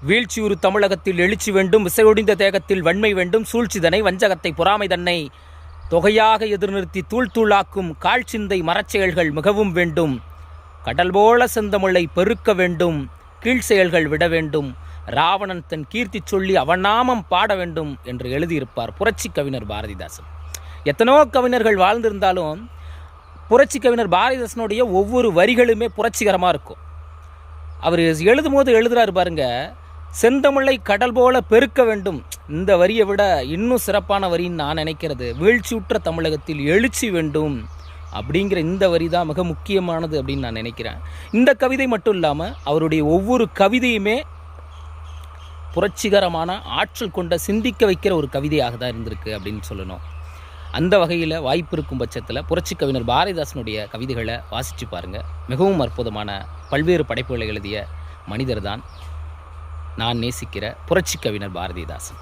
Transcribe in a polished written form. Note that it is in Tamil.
வீழ்ச்சியுறு தமிழகத்தில் எழுச்சி வேண்டும், விசையொடிந்த தேகத்தில் வன்மை வேண்டும், சூழ்ச்சிதனை வஞ்சகத்தை பொறாமை தன்னை தொகையாக எதிர்நிறுத்தி தூள் தூளாக்கும் காழ்ச்சிந்தை மரச்செயல்கள் மிகவும் வேண்டும், கடல் போல செந்தமிழை பெருக்க வேண்டும், கீழ் செயல்கள் விட வேண்டும், ராவணன் தன் கீர்த்தி சொல்லி அவநாமம் பாட வேண்டும் என்று எழுதியிருப்பார் புரட்சி கவிஞர் பாரதிதாசன். எத்தனோ கவிஞர்கள் வாழ்ந்திருந்தாலும் புரட்சி கவிஞர் பாரதிதாசனுடைய ஒவ்வொரு வரிகளுமே புரட்சிகரமாக இருக்கும். அவர் எழுதும் போது எழுதுறாரு பாருங்க, செந்தமிழை கடல் போல பெருக்க வேண்டும். இந்த வரியை விட இன்னும் சிறப்பான வரின்னு நான் நினைக்கிறது, வீழ்ச்சியுற்ற தமிழகத்தில் எழுச்சி வேண்டும் அப்படிங்கிற இந்த வரி தான் மிக முக்கியமானது அப்படின்னு நான் நினைக்கிறேன். இந்த கவிதை மட்டும் இல்லாமல் அவருடைய ஒவ்வொரு கவிதையுமே புரட்சிகரமான ஆற்றல் கொண்ட சிந்திக்க வைக்கிற ஒரு கவிதையாக தான் இருந்திருக்கு அப்படின்னு சொல்லணும். அந்த வகையில் வாய்ப்பு இருக்கும் பட்சத்தில் புரட்சி கவிஞர் பாரதிதாசனுடைய கவிதைகளை வாசித்து பாருங்கள். மிகவும் அற்புதமான பல்வேறு படைப்புகளை எழுதிய மனிதர் தான் நான் நேசிக்கிற புரட்சி கவிஞர் பாரதிதாசன்.